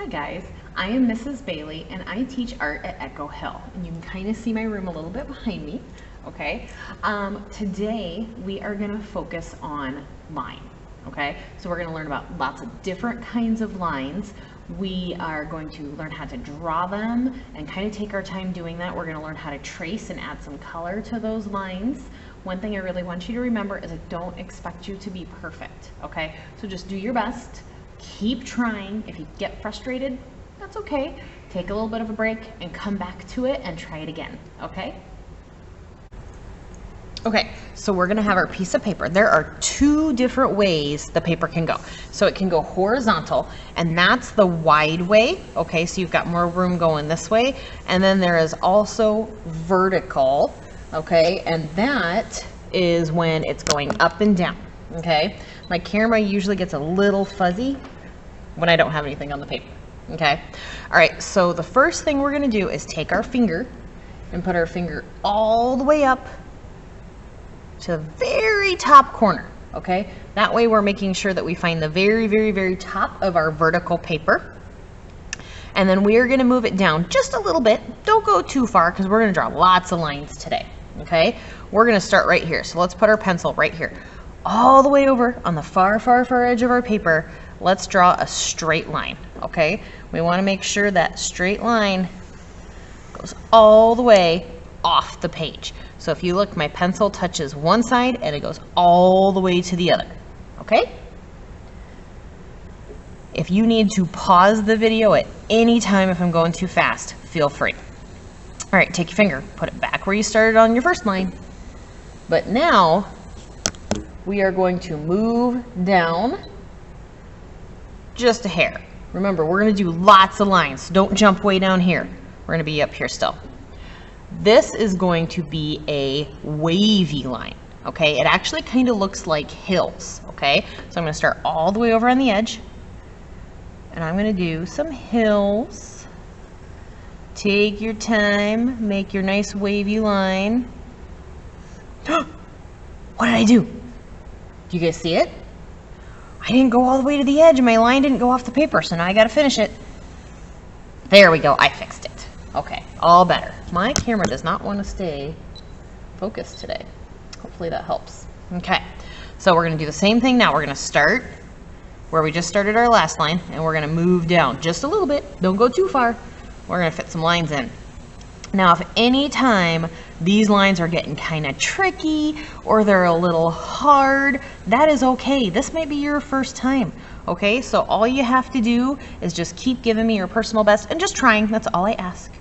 Hi guys, I am Mrs. Bailey and I teach art at Echo Hill, and you can kind of see my room a little bit behind me, okay? Today we are going to focus on line, okay? So we're going to learn about lots of different kinds of lines. We are going to learn how to draw them and kind of take our time doing that. We're going to learn how to trace and add some color to those lines. One thing I really want you to remember is I don't expect you to be perfect, okay? So just do your best. Keep trying. If you get frustrated, that's okay. Take a little bit of a break and come back to it and try it again, okay? Okay, so we're gonna have our piece of paper. There are two different ways the paper can go. So it can go horizontal, and that's the wide way, okay? So you've got more room going this way. And then there is also vertical, okay? And that is when it's going up and down, okay? My camera usually gets a little fuzzy when I don't have anything on the paper, okay? All right, so the first thing we're gonna do is take our finger and put our finger all the way up to the very top corner, okay? That way we're making sure that we find the very, very, very top of our vertical paper. And then we are gonna move it down just a little bit. Don't go too far because we're gonna draw lots of lines today, okay? We're gonna start right here. So let's put our pencil right here. All the way over on the far, far, far edge of our paper, let's draw a straight line, okay? We want to make sure that straight line goes all the way off the page. So if you look, my pencil touches one side and it goes all the way to the other, okay? If you need to pause the video at any time if I'm going too fast, feel free. All right, take your finger, put it back where you started on your first line. But now, we are going to move down just a hair. Remember, we're going to do lots of lines, so don't jump way down here. We're going to be up here still. This is going to be a wavy line, okay? It actually kind of looks like hills, okay? So I'm going to start all the way over on the edge, and I'm going to do some hills. Take your time, make your nice wavy line. What did I do? Do you guys see it? I didn't go all the way to the edge and my line didn't go off the paper, so now I gotta finish it. There we go, I fixed it. Okay, all better. My camera does not want to stay focused today. Hopefully that helps. Okay, so we're gonna do the same thing now. We're gonna start where we just started our last line, and we're gonna move down just a little bit. Don't go too far. We're gonna fit some lines in. Now, if any time these lines are getting kind of tricky or they're a little hard, that is okay. This might be your first time, okay? So all you have to do is just keep giving me your personal best and just trying. That's all I ask.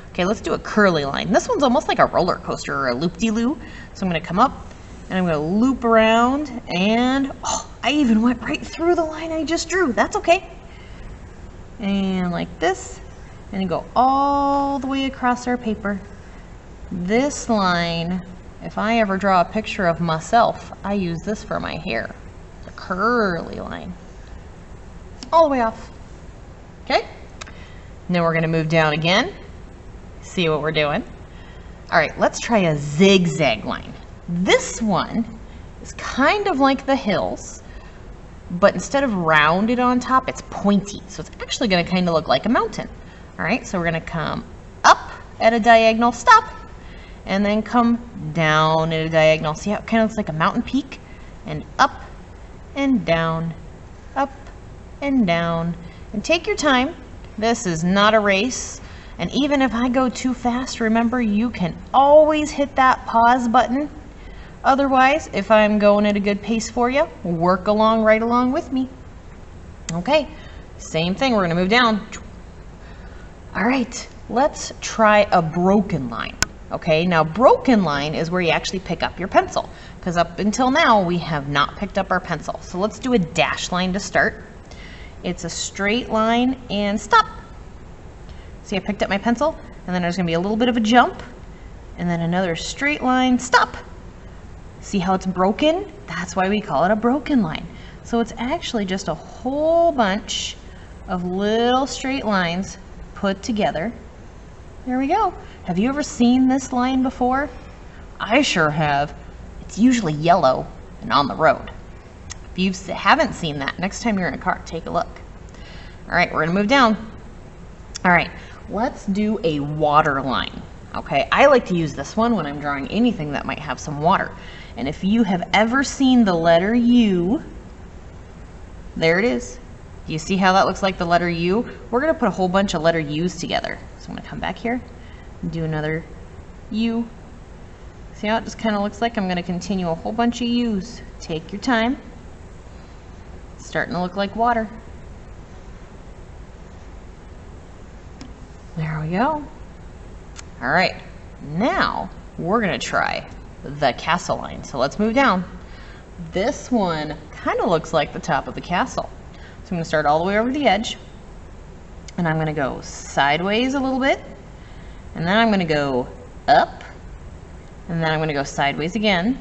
Okay, let's do a curly line. This one's almost like a roller coaster or a loop-de-loo. So I'm gonna come up and I'm gonna loop around, and oh, I even went right through the line I just drew. That's okay. And like this. And go all the way across our paper. This line, if I ever draw a picture of myself, I use this for my hair. It's a curly line. All the way off. Okay? And then we're going to move down again. See what we're doing. All right, let's try a zigzag line. This one is kind of like the hills, but instead of rounded on top, it's pointy. So it's actually going to kind of look like a mountain. All right, so we're gonna come up at a diagonal, stop, and then come down at a diagonal. See how it kind of looks like a mountain peak? And up and down, up and down. And take your time. This is not a race. And even if I go too fast, remember, you can always hit that pause button. Otherwise, if I'm going at a good pace for you, work along right along with me. Okay, same thing, we're gonna move down. All right, let's try a broken line. Okay, now broken line is where you actually pick up your pencil, because up until now we have not picked up our pencil. So let's do a dash line to start. It's a straight line and stop. See, I picked up my pencil, and then there's gonna be a little bit of a jump, and then another straight line, stop. See how it's broken? That's why we call it a broken line. So it's actually just a whole bunch of little straight lines put together. There we go. Have you ever seen this line before? I sure have. It's usually yellow and on the road. If you haven't seen that, next time you're in a car, take a look. All right, we're gonna move down. All right, let's do a water line. Okay, I like to use this one when I'm drawing anything that might have some water. And if you have ever seen the letter U, there it is. Do you see how that looks like the letter U? We're gonna put a whole bunch of letter U's together. So I'm gonna come back here and do another U. See how it just kind of looks like? I'm gonna continue a whole bunch of U's. Take your time. It's starting to look like water. There we go. All right, now we're gonna try the castle line. So let's move down. This one kind of looks like the top of the castle. So I'm gonna start all the way over the edge, and I'm gonna go sideways a little bit, and then I'm gonna go up, and then I'm gonna go sideways again,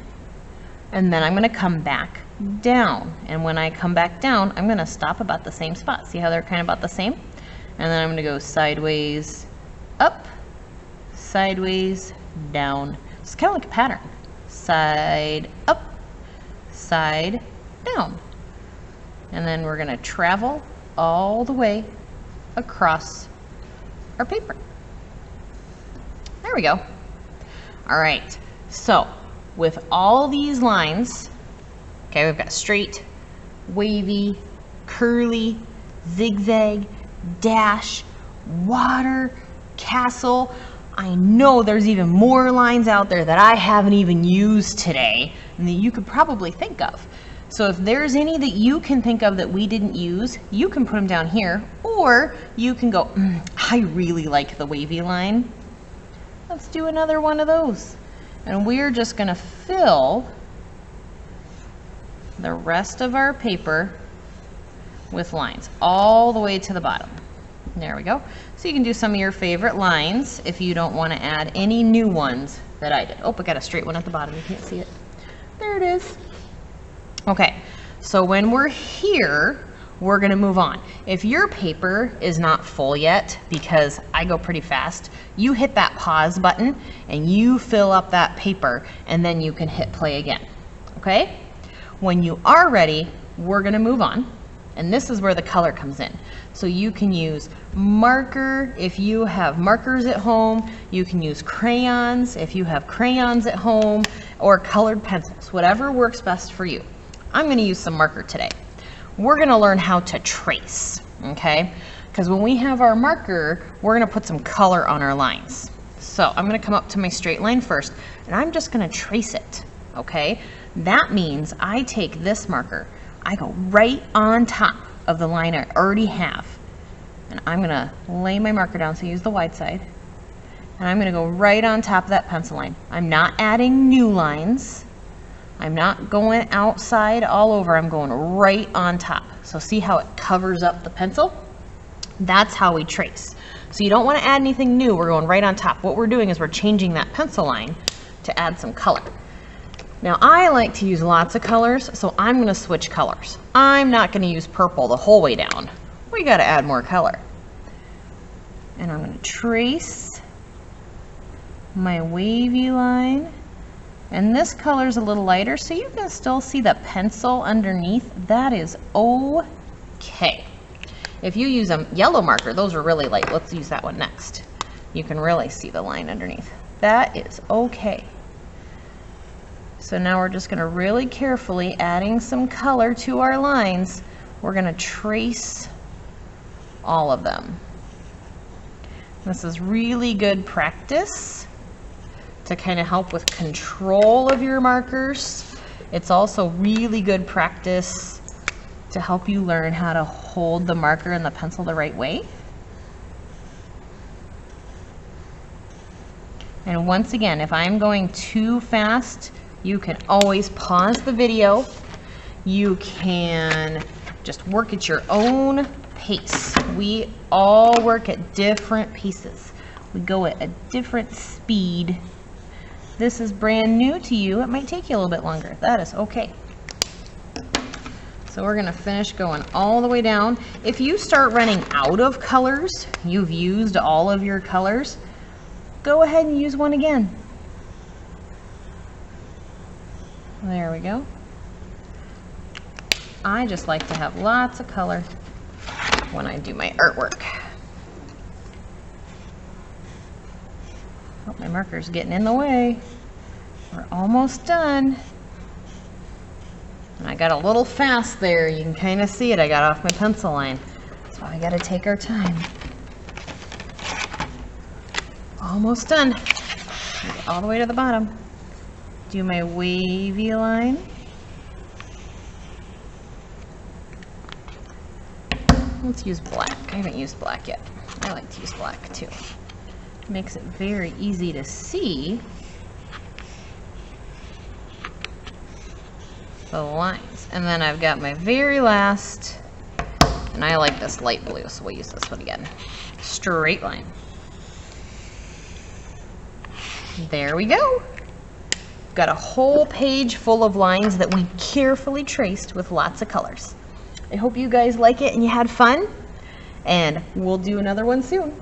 and then I'm gonna come back down. And when I come back down, I'm gonna stop about the same spot. See how they're kind of about the same? And then I'm gonna go sideways, up, sideways, down. It's kind of like a pattern. Side, up, side, down. And then we're gonna travel all the way across our paper. There we go. All right, so with all these lines, okay, we've got straight, wavy, curly, zigzag, dash, water, castle. I know there's even more lines out there that I haven't even used today and that you could probably think of. So if there's any that you can think of that we didn't use, you can put them down here, or you can go, I really like the wavy line. Let's do another one of those. And we're just gonna fill the rest of our paper with lines all the way to the bottom. There we go. So you can do some of your favorite lines if you don't want to add any new ones that I did. Oh, I got a straight one at the bottom. You can't see it. There it is. Okay, so when we're here, we're going to move on. If your paper is not full yet, because I go pretty fast, you hit that pause button and you fill up that paper, and then you can hit play again. Okay? When you are ready, we're going to move on. And this is where the color comes in. So you can use marker if you have markers at home. You can use crayons if you have crayons at home, or colored pencils, whatever works best for you. I'm going to use some marker today. We're going to learn how to trace, okay? Because when we have our marker, we're going to put some color on our lines. So I'm going to come up to my straight line first, and I'm just going to trace it, okay? That means I take this marker, I go right on top of the line I already have, and I'm going to lay my marker down, so use the wide side, and I'm going to go right on top of that pencil line. I'm not adding new lines. I'm not going outside all over. I'm going right on top. So see how it covers up the pencil? That's how we trace. So you don't want to add anything new. We're going right on top. What we're doing is we're changing that pencil line to add some color. Now I like to use lots of colors, so I'm going to switch colors. I'm not going to use purple the whole way down. We got to add more color. And I'm going to trace my wavy line. And this color is a little lighter, so you can still see the pencil underneath. That is okay. If you use a yellow marker, those are really light. Let's use that one next. You can really see the line underneath. That is okay. So now we're just going to really carefully adding some color to our lines. We're going to trace all of them. This is really good practice to kind of help with control of your markers. It's also really good practice to help you learn how to hold the marker and the pencil the right way. And once again, if I'm going too fast, you can always pause the video. You can just work at your own pace. We all work at different paces. We go at a different speed. This is brand new to you. It might take you a little bit longer. That is okay. So we're going to finish going all the way down. If you start running out of colors, you've used all of your colors, go ahead and use one again. There we go. I just like to have lots of color when I do my artwork. my marker's getting in the way. We're almost done. And I got a little fast there. You can kind of see it. I got off my pencil line. So I got to take our time. Almost done. Get all the way to the bottom. Do my wavy line. Let's use black. I haven't used black yet. I like to use black too. Makes it very easy to see the lines. And then I've got my very last, and I like this light blue, so we'll use this one again. Straight line. There we go. Got a whole page full of lines that we carefully traced with lots of colors. I hope you guys like it and you had fun, and we'll do another one soon.